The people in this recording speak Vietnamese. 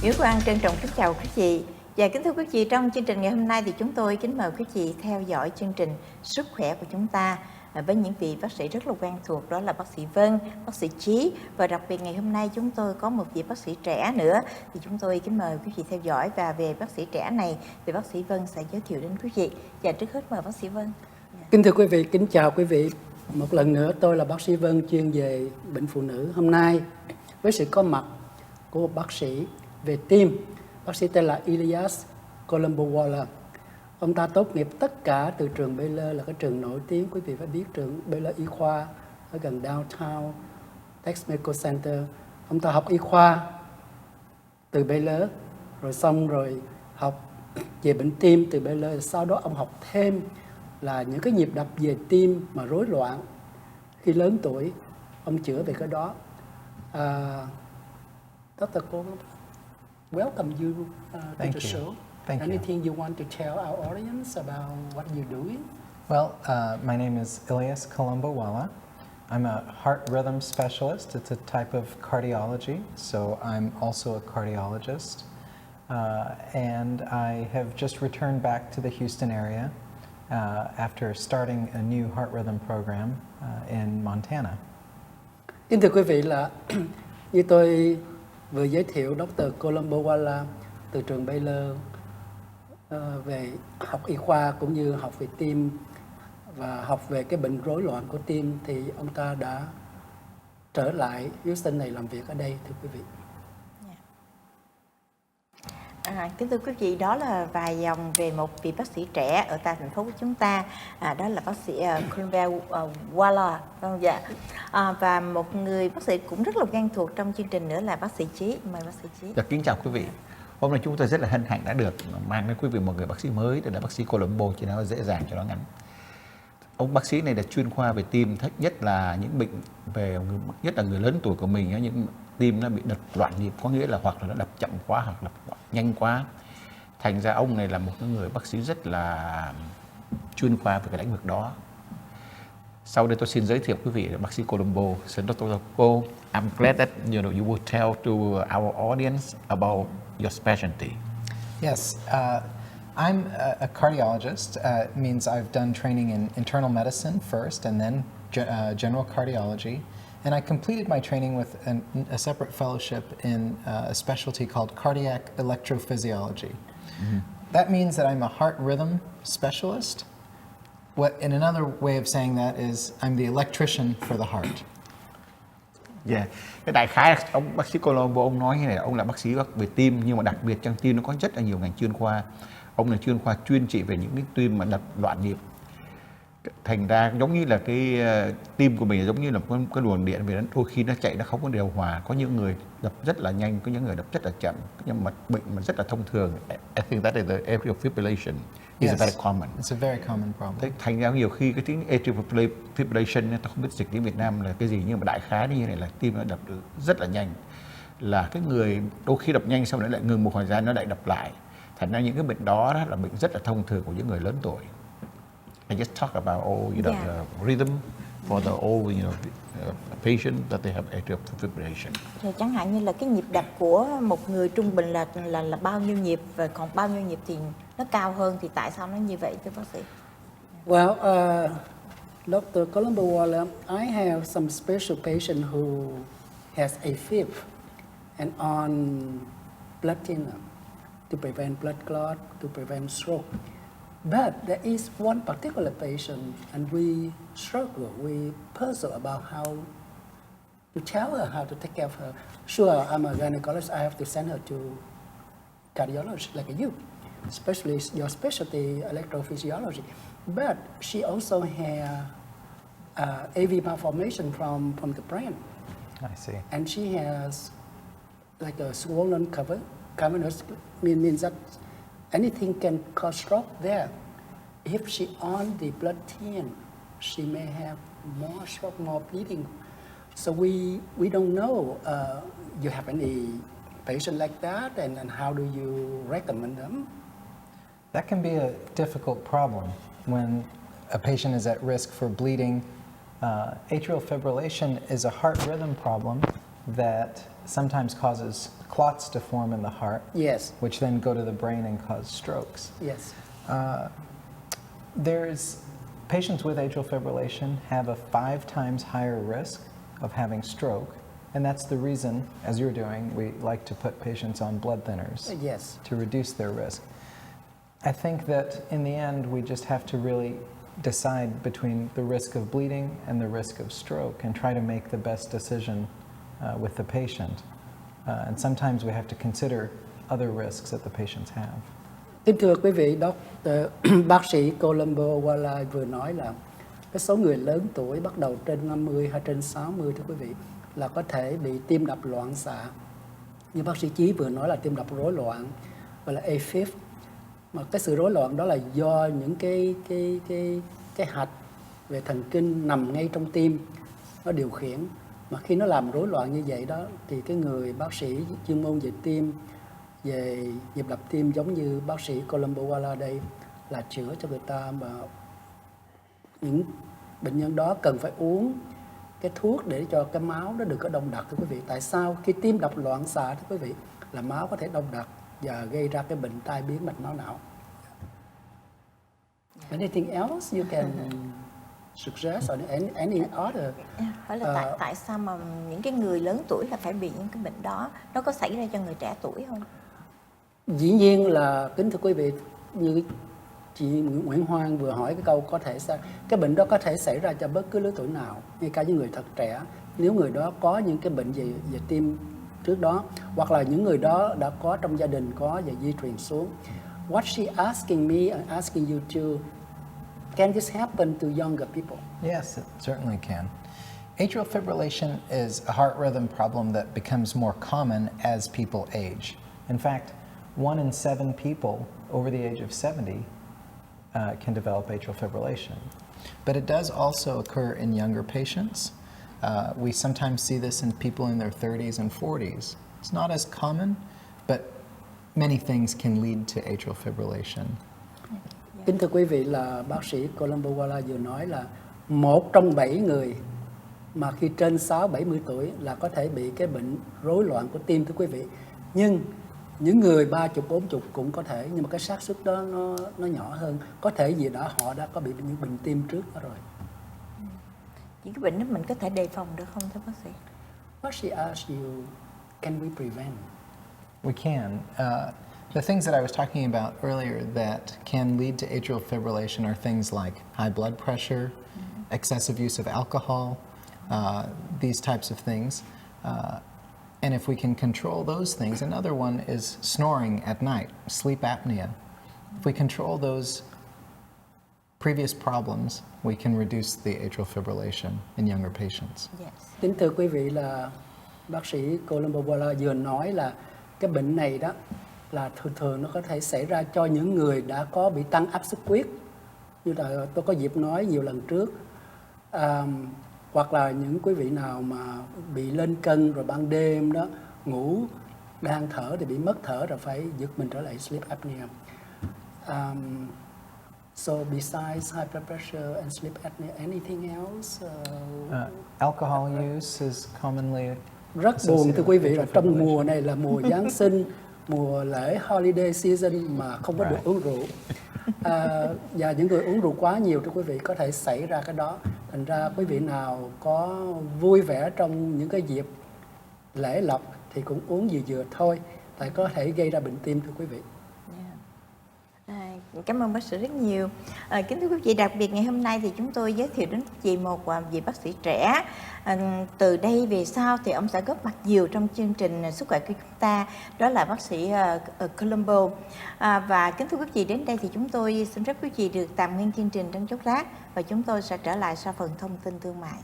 Nguyễn Van trân trọng kính chào quý vị. Và kính thưa quý vị, trong chương trình ngày hôm nay thì chúng tôi kính mời quý vị theo dõi chương trình Sức khỏe của chúng ta với những vị bác sĩ rất là quen thuộc, đó là bác sĩ Vân, bác sĩ Chí, và đặc biệt ngày hôm nay chúng tôi có một vị bác sĩ trẻ nữa, thì chúng tôi kính mời quý vị theo dõi. Và về bác sĩ trẻ này thì bác sĩ Vân sẽ giới thiệu đến quý vị. Và trước hết mời bác sĩ Vân. Kính thưa quý vị, kính chào quý vị. Một lần nữa tôi là bác sĩ Vân, chuyên về bệnh phụ nữ. Hôm nay với sự có mặt của một bác sĩ về tim, bác sĩ tên là Elias Columbo. Ông ta tốt nghiệp tất cả từ trường Benh, là cái trường nổi tiếng, quý vị phải biết, trường Benh y khoa ở gần downtown Texas Medical Center. Ông ta học y khoa từ Benh, rồi xong rồi học về bệnh tim từ Benh. Sau đó ông học thêm là những cái nhịp đập về tim mà rối loạn khi lớn tuổi, ông chữa về cái đó. Dr. Columbo, welcome you to the show. Thank you. Anything you want to tell our audience about what you're doing? Well, my name is Elias Columbo. I'm a heart rhythm specialist. It's a type of cardiology, so I'm also a cardiologist. And I have just returned back to the Houston area after starting a new heart rhythm program in Montana. Kính thưa quý vị, là như tôi vừa giới thiệu, Dr. Columbo từ trường Benh về học y khoa cũng như học về tim và học về cái bệnh rối loạn của tim, thì ông ta đã trở lại Houston này làm việc ở đây, thưa quý vị. Kính thưa quý vị, đó là vài dòng về một vị bác sĩ trẻ ở tại thành phố của chúng ta, đó là bác sĩ Columbo. Vâng, dạ. Và một người bác sĩ cũng rất là quen thuộc trong chương trình nữa là bác sĩ Chí. Mời bác sĩ Chí. Kính chào quý vị. Hôm nay chúng tôi rất là hân hạnh đã được mang đến quý vị một người bác sĩ mới, đó là bác sĩ Columbo, cho nó dễ dàng, cho nó ngắn. Ông bác sĩ này là chuyên khoa về tim, nhất là những bệnh về, nhất là người lớn tuổi của mình, những tim nó bị đập loạn nhịp, có nghĩa là hoặc là nó đập chậm quá hoặc đập nhanh quá. Thành ra ông này là một người bác sĩ rất là chuyên khoa về cái lĩnh vực đó. Sau đây tôi xin giới thiệu quý vị bác sĩ Columbo. So, Dr. Columbo, I'm glad that you will tell to our audience about your specialty. Yes, I'm a cardiologist. It means I've done training in internal medicine first and then general cardiology. And I completed my training with a separate fellowship in a specialty called cardiac electrophysiology. Mm-hmm. That means that I'm a heart rhythm specialist. In another way of saying that is I'm the electrician for the heart. Yeah. Cái đại khái là ông bác sĩ Columbo, ông nói như này, ông là bác sĩ về tim, nhưng mà đặc biệt trong tim nó có rất là nhiều ngành chuyên khoa. Ông là chuyên khoa chuyên trị về những cái tim mà đập loạn nhịp. Thành ra giống như là cái tim của mình giống như là cái luồng điện, vì đôi khi nó chạy nó không có điều hòa, có những người đập rất là nhanh, có những người đập rất là chậm, nhưng mà bệnh mà rất là thông thường. I think that is the atrial fibrillation. It's very common. It's a very common problem. Thành ra nhiều khi cái tiếng atrial fibrillation, tôi không biết dịch tiếng Việt Nam là cái gì, nhưng mà đại khái như này là tim nó đập rất là nhanh, là cái người đôi khi đập nhanh xong rồi lại ngừng một thời gian nó lại đập lại. Thành ra những cái bệnh đó là bệnh rất là thông thường của những người lớn tuổi. I just talk about all the rhythm for the old patient that they have atrial fibrillation. Rồi chẳng hạn như là cái nhịp đập của một người trung bình là bao nhiêu nhịp, và còn bao nhiêu nhịp thì nó cao hơn, thì tại sao nó như vậy thưa bác sĩ? Well, Dr. Columbo, I have some special patient who has AFib and on blood thinner to prevent blood clot, to prevent stroke. But there is one particular patient, and we struggle, we puzzle about how to tell her how to take care of her. Sure, I'm a gynecologist, I have to send her to cardiologist like you, especially your specialty, electrophysiology. But she also has AV malformation from the brain. I see. And she has like a swollen cavernous, means that anything can cause stroke there. If she on the blood thin, she may have more stroke, more bleeding. So we don't know. You have any patient like that, and how do you recommend them? That can be a difficult problem when a patient is at risk for bleeding. Atrial fibrillation is a heart rhythm problem, that sometimes causes clots to form in the heart, Yes. which then go to the brain and cause strokes. Yes. Patients with atrial fibrillation have a 5 times higher risk of having stroke, and that's the reason, as you're doing, we like to put patients on blood thinners Yes. to reduce their risk. I think that in the end, we just have to really decide between the risk of bleeding and the risk of stroke and try to make the best decision with the patient. And sometimes we have to consider other risks that the patients have. Kính thưa quý vị, bác sĩ Columbo vừa nói là cái số người lớn tuổi bắt đầu trên 50 hay trên 60 thưa quý vị là có thể bị tim đập loạn xạ. Như bác sĩ Chí vừa nói là tim đập rối loạn, gọi là AFib. Mà cái sự rối loạn đó là do những cái hạch về thần kinh nằm ngay trong tim nó điều khiển. Mà khi nó làm rối loạn như vậy đó thì cái người bác sĩ chuyên môn về tim, về nhịp đập tim giống như bác sĩ Columbo đây là chữa cho người ta, mà những bệnh nhân đó cần phải uống cái thuốc để cho cái máu nó đừng có đông đặc thưa quý vị. Tại sao? Khi tim đập loạn xạ thưa quý vị là máu có thể đông đặc và gây ra cái bệnh tai biến mạch máu não. Anything else you can suggest or any other? Hỏi là tại sao mà những cái người lớn tuổi là phải bị những cái bệnh đó, nó có xảy ra cho người trẻ tuổi không? Dĩ nhiên là, kính thưa quý vị, như chị Nguyễn Hoan vừa hỏi cái câu có thể sao, cái bệnh đó có thể xảy ra cho bất cứ lứa tuổi nào, ngay cả những người thật trẻ, nếu người đó có những cái bệnh về tim trước đó, hoặc là những người đó đã có trong gia đình có và di truyền xuống. What she asking me and asking you too, can this happen to younger people? Yes, it certainly can. Atrial fibrillation is a heart rhythm problem that becomes more common as people age. In fact, 1 in 7 people over the age of 70 can develop atrial fibrillation. But it does also occur in younger patients. We sometimes see this in people in their 30s and 40s. It's not as common, but many things can lead to atrial fibrillation. Kính thưa quý vị, là bác sĩ Columbo vừa nói là 1 trong 7 người mà khi trên 60-70 tuổi là có thể bị cái bệnh rối loạn của tim thưa quý vị. Nhưng những người 30-40 cũng có thể, nhưng mà cái xác suất đó nó nhỏ hơn. Có thể vì họ đã có bị những bệnh tim trước đó rồi. Những cái bệnh đó mình có thể đề phòng được không thưa bác sĩ? What she asked you, can we prevent? We can. The things that I was talking about earlier that can lead to atrial fibrillation are things like high blood pressure, excessive use of alcohol, these types of things. And if we can control those things, another one is snoring at night, sleep apnea. If we control those previous problems, we can reduce the atrial fibrillation in younger patients. Yes. Kính thưa quý vị, là bác sĩ Columbo vừa nói là cái bệnh này đó là thường nó có thể xảy ra cho những người đã có bị tăng áp suất huyết, như là tôi có dịp nói nhiều lần trước, hoặc là những quý vị nào mà bị lên cân rồi ban đêm đó ngủ đang thở thì bị mất thở rồi phải giật mình trở lại sleep apnea. So besides high blood pressure and sleep apnea, anything else? Alcohol use is commonly Rất buồn thưa quý vị, là trong mùa này là mùa Giáng sinh, mùa lễ holiday season mà không có được uống rượu. Và những người uống rượu quá nhiều thưa quý vị có thể xảy ra cái đó. Thành ra quý vị nào có vui vẻ trong những cái dịp lễ lộc thì cũng uống vừa thôi, tại có thể gây ra bệnh tim thưa quý vị. Cảm ơn bác sĩ rất nhiều. Kính thưa quý vị, đặc biệt ngày hôm nay thì chúng tôi giới thiệu đến quý vị một vị bác sĩ trẻ. Từ đây về sau thì ông sẽ góp mặt nhiều trong chương trình sức khỏe của chúng ta, đó là bác sĩ Columbo. Và kính thưa quý vị, đến đây thì chúng tôi xin phép quý vị được tạm ngưng chương trình trong chốc lát và chúng tôi sẽ trở lại sau phần thông tin thương mại.